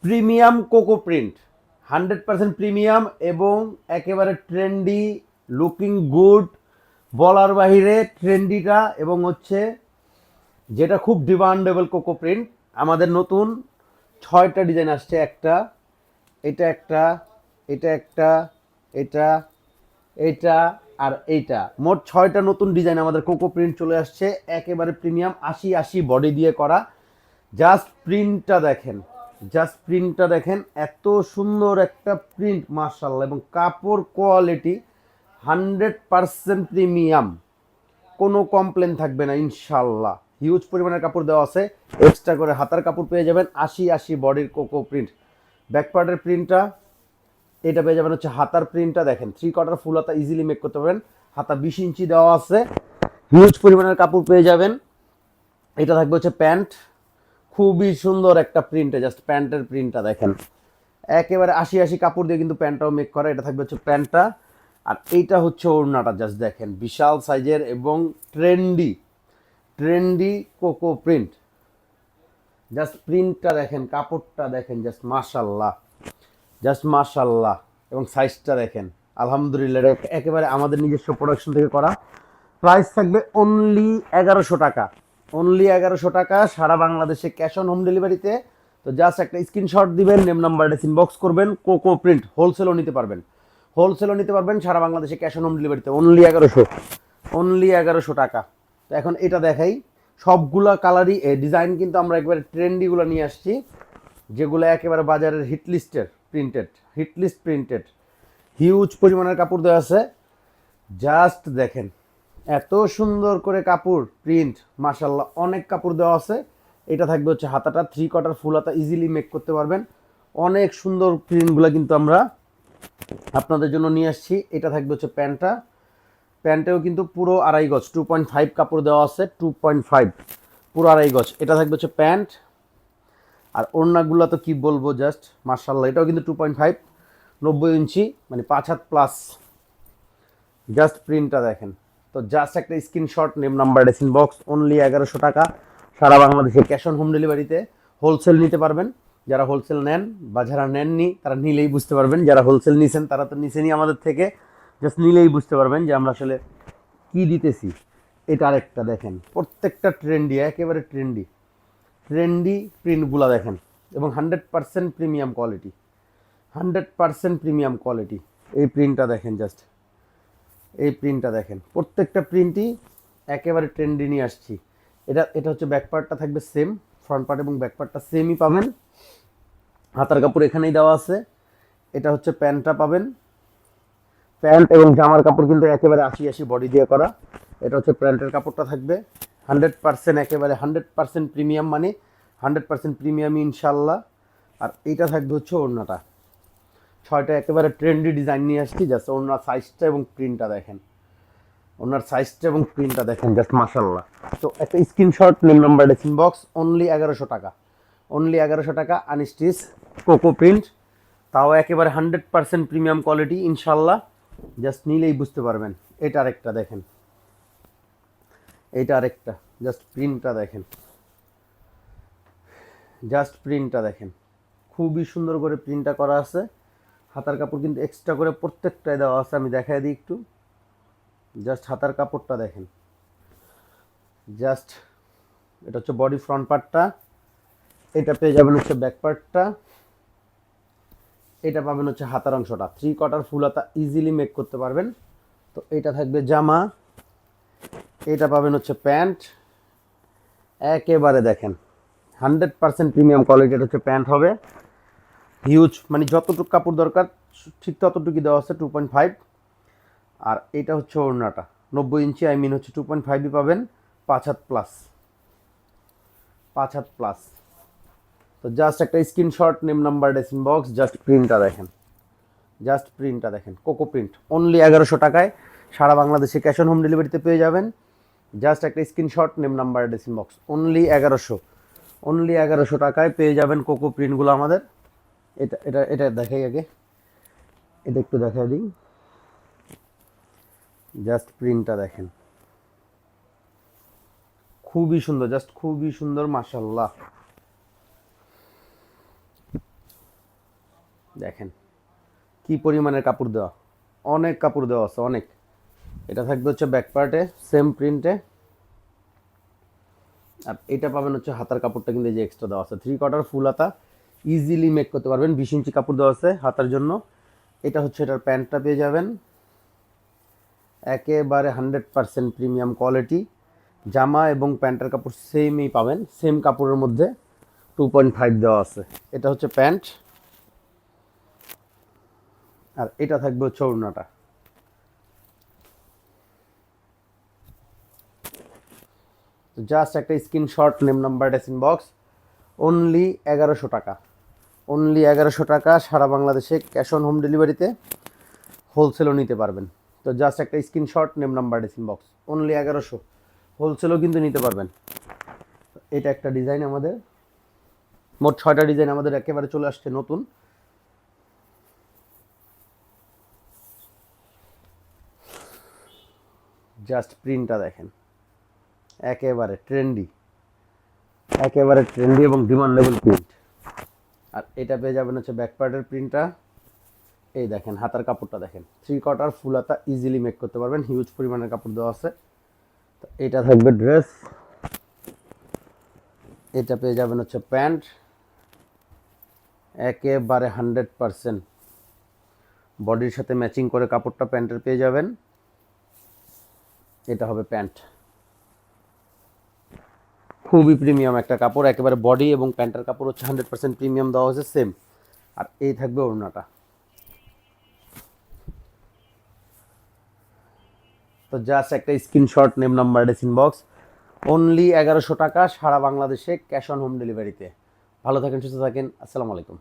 Premium cocoa print, 100% premium এবং একেবারে trendy, looking good, বলার বাহিরে ট্রেন্ডিটা, এবং হচ্ছে যেটা খুব ডিমান্ডেবল কোকো প্রিন্ট। আমাদের নতুন 6টা ডিজাইন আসছে। একটা, এটা একটা, এটা একটা, এটা, এটা, আর এইটা, মোট 6টা নতুন ডিজাইন আমাদের কোকো প্রিন্ট চলে আসছে। একেবারে প্রিমিয়াম, 80 বডি দিয়ে করা। জাস্ট প্রিন্টটা দেখেন, জাস্ট প্রিন্টটা দেখেন, এত সুন্দর একটা প্রিন্ট মার্শাল্লাহ, এবং কাপড় কোয়ালিটি 100% প্রিমিয়াম, কোনো কমপ্লেন থাকবে না ইনশাল্লাহ। হিউজ পরিমাণের কাপড় দেওয়া আছে, এক্সট্রা করে হাতার কাপড় পেয়ে যাবেন। 80 বডির কোকো প্রিন্ট। ব্যাক পার্টের প্রিন্টটা এটা পেয়ে যাবেন হচ্ছে হাতার প্রিন্টটা দেখেন, 3/4 ফুল হাতা ইজিলি মেক করতে পারবেন। হাতা 20 ইঞ্চি দেওয়া আছে, হিউজ পরিমাণের কাপড় পেয়ে যাবেন। এটা থাকবে হচ্ছে প্যান্ট, খুবই সুন্দর একটা প্রিন্টে, জাস্ট প্যান্টের প্রিন্টটা দেখেন, একেবারে 80 কাপড় দিয়ে কিন্তু প্যান্টটাও মেক করা। এটা থাকবে হচ্ছে প্যান্টটা, আর এইটা হচ্ছে ওড়নাটা, জাস্ট দেখেন বিশাল সাইজের এবং trendy, trendy cocoa print. Just প্রিন্টটা দেখেন, কাপড়টা দেখেন, জাস্ট মাশাল্লাহ, জাস্ট মাশাল্লাহ, এবং সাইজটা দেখেন আলহামদুলিল্লাহ। এটা একেবারে আমাদের নিজস্ব প্রোডাকশন থেকে করা। প্রাইস থাকবে অনলি 1100 টাকা, অনলি 1100 টাকা, সারা বাংলাদেশে ক্যাশ অন হোম ডেলিভারিতে। তো জাস্ট একটা স্ক্রিনশট দিবেন, নেম নাম্বারটা ইনবক্স করবেন। কোকো প্রিন্ট হোলসেলও নিতে পারবেন, হোলসেলও নিতে পারবেন সারা বাংলাদেশে ক্যাশ অন হোম ডেলিভারিতে। অনলি 1100, অনলি 1100 টাকা। তো এখন এটা দেখাই, সবগুলা কালারই ডিজাইন কিন্তু আমরা একবারে ট্রেন্ডিগুলো নিয়ে আসছি, যেগুলো একেবারে বাজারের হিট লিস্টের printed, hit list printed. Huge পরিমাণের কাপড় দেওয়া আছে, জাস্ট দেখেন এত সুন্দর করে কাপড় প্রিন্ট, মাশাল্লাহ অনেক কাপড় দেওয়া আছে। এটা থাকবে হচ্ছে হাতাটা, 3/4 ফুল হাতা ইজিলি মেক করতে পারবেন। অনেক সুন্দর প্রিন্টগুলো কিন্তু আমরা আপনাদের জন্য নিয়ে আসছি। এটা থাকবে হচ্ছে প্যান্টটা, প্যান্টেও কিন্তু পুরো 2.5 গজ, 2.5 কাপড় দেওয়া আছে, 2.5 পুরো 2.5 গজ। এটা থাকবে হচ্ছে প্যান্ট, আর ওড়নাগুলো তো কি বলবো, জাস্ট মার্শাল্লাহ। এটাও কিন্তু 2.5, 90 ইঞ্চি, মানে 5 হাত প্লাস। জাস্ট প্রিন্টটা দেখেন। তো জাস্ট একটা screenshot, name number ডেসিন box. Only 1100 টাকা, সারা বাংলাদেশে ক্যাশ অন হোম ডেলিভারিতে। হোলসেল নিতে পারবেন, যারা হোলসেল নেন, বা যারা নেননি তারা নিলেই বুঝতে পারবেন। যারা হোলসেল নিছেন তারা তো নিছেনই আমাদের থেকে, জাস্ট নিলেই বুঝতে পারবেন যে আমরা আসলে কি দিতেছি। এটা আরেকটা দেখেন, প্রত্যেকটা ট্রেন্ডি, একেবারে ট্রেন্ডি, ট্রেন্ডি প্রিন্টগুলো দেখেন, এবং 100% প্রিমিয়াম কোয়ালিটি, 100% প্রিমিয়াম কোয়ালিটি। এই প্রিন্টটা দেখেন, জাস্ট এই প্রিন্টটা দেখেন, প্রত্যেকটা প্রিন্টই একেবারে ট্রেন্ডি নিয়ে আসছি। এটা এটা হচ্ছে ব্যাক পার্টটা থাকবে সেম, ফ্রন্ট পার্ট এবং ব্যাক পার্টটা সেমই পাবেন। হাতার কাপড় এখানেই দেওয়া আছে। এটা হচ্ছে প্যান্টটা পাবেন, প্যান্ট এবং জামার কাপড় কিন্তু একেবারে 80 বডি দিয়ে করা। এটা হচ্ছে প্যান্টের কাপড়টা থাকবে 100%, একেবারে 100% প্রিমিয়াম, মানে 100% প্রিমিয়াম ইনশাল্লাহ। আর এইটা থাকবে হচ্ছে ওড়নাটা, 6টা একেবারে ট্রেন্ডি ডিজাইন নিয়ে আসছি। জাস্ট ওড়নার সাইজটা এবং প্রিন্টটা দেখেন, ওনার সাইজটা এবং প্রিন্টটা দেখেন, জাস্ট মাশাল্লাহ। তো একটা screenshot, name number ডেসিন box. Only 1100 টাকা, অনলি 1100 টাকা, আনস্টিচ কোকো প্রিন্ট, তাও একেবারে 100% প্রিমিয়াম কোয়ালিটি ইনশাল্লাহ। জাস্ট নিলেই বুঝতে পারবেন। এটা আরেকটা দেখেন, এইটা আরেকটা, জাস্ট প্রিন্টটা দেখেন, জাস্ট প্রিন্টটা দেখেন, খুবই সুন্দর করে প্রিন্টটা করা আছে। হাতার কাপড় কিন্তু এক্সট্রা করে প্রত্যেকটায় দেওয়া আছে, আমি দেখাই দিই একটু। জাস্ট হাতার কাপড়টা দেখেন, জাস্ট এটা হচ্ছে বডি ফ্রন্ট পার্টটা। এটা পেয়ে যাবেন হচ্ছে ব্যাক পার্টটা। এটা পাবেন হচ্ছে হাতার অংশটা, 3/4 ফুল হাতা ইজিলি মেক করতে পারবেন। তো এটা থাকবে জামা, এটা পাবেন হচ্ছে প্যান্ট। একেবারে দেখেন 100% প্রিমিয়াম কোয়ালিটি। এটা হচ্ছে প্যান্ট হবে, হিউজ, মানে যতটুকু কাপড় দরকার ঠিক ততটুকুই দেওয়া আছে, 2.5। আর এটা হচ্ছে ওড়নাটা, 90 ইঞ্চি, আই মিন হচ্ছে 2.5ই পাবেন, 5 হাত প্লাস, 5 হাত প্লাস। তো জাস্ট একটা screenshot, name number ডেসিন box, just প্রিন্টটা দেখেন, জাস্ট প্রিন্টটা দেখেন, কোকো প্রিন্ট। অনলি 1100 টাকায় সারা বাংলাদেশে ক্যাশ অন হোম ডেলিভারিতে পেয়ে যাবেন। জাস্ট একটা screenshot, name number ডেসিন box. Only 1100, only 1100 টাকায় পেয়ে যাবেন কোকো প্রিন্টগুলো আমাদের। এটা এটা এটা দেখাই আগে, এটা একটু দেখাই দিই। জাস্ট প্রিন্টটা দেখেন, খুবই সুন্দর, জাস্ট খুবই সুন্দর, মাশাল্লাহ। দেখেন কি পরিমাণের কাপড় দেওয়া, অনেক কাপড় দেওয়া আছে অনেক। এটা থাকবে হচ্ছে ব্যাক পার্টে সেম প্রিন্টে, আর এটা পাবেন হচ্ছে হাতার কাপড়টা কিন্তু এই যে এক্সট্রা দেওয়া আছে, 3/4 ফুল হাতা, ইজিলি মেক করতে পারবেন। 20 ইঞ্চি কাপড় দেওয়া আছে হাতার জন্য। এটা হচ্ছে এটার প্যান্টটা পেয়ে যাবেন, একেবারে 100% প্রিমিয়াম কোয়ালিটি। জামা এবং প্যান্টের কাপড় সেমই পাবেন, সেম কাপড়ের মধ্যে 2.5 দেওয়া আছে। এটা হচ্ছে প্যান্ট, আর এটা থাকবে হচ্ছে ওড়নাটা। জাস্ট একটা স্ক্রিনশট, নেম নাম্বার, ডেস ইনবক্স, অনলি 1100 টাকা, অনলি 1100 টাকা। সারা বাংলাদেশে ক্যাশ অন হোম ডেলিভারিতে, হোলসেলও নিতে পারবেন। তো জাস্ট একটা স্ক্রিনশট, নেম নাম্বার, ডেস ইনবক্স, অনলি 1100, হোলসেলও কিন্তু নিতে পারবেন। এটা একটা ডিজাইন আমাদের, মোট 6টা ডিজাইন আমাদের একেবারে চলে আসছে নতুন। জাস্ট প্রিন্টটা দেখেন, একেবারে ট্রেন্ডি, একেবারে ট্রেন্ডি এবং ডিমান্ডেবল প্রিন্ট। আর এটা পেয়ে যাবেন হচ্ছে ব্যাক পার্টের প্রিন্টটা। এই দেখেন হাতার কাপড়টা দেখেন, 3/4 ফুল হাতা, ইজিলি মেক করতে পারবেন, হিউজ পরিমাণের কাপড় দেওয়া আছে। তো এটা থাকবে ড্রেস। এটা পেয়ে যাবেন হচ্ছে প্যান্ট, একেবারে 100% বডির সাথে ম্যাচিং করে কাপড়টা প্যান্টের পেয়ে যাবেন। এটা হবে প্যান্ট, খুবই প্রিমিয়াম একটা কাপড়, একেবারে বডি এবং প্যান্টের কাপড় হচ্ছে 100% প্রিমিয়াম দেওয়া হয়েছে সেম। আর এই থাকবে ওড়নাটা। তো জাস্ট একটা স্ক্রিনশট, নেম নাম্বার, ডেস ইনবক্স, অনলি 1100 টাকা, সারা বাংলাদেশে ক্যাশ অন হোম ডেলিভারিতে। ভালো থাকেন, সুস্থ থাকেন, আসসালামু আলাইকুম।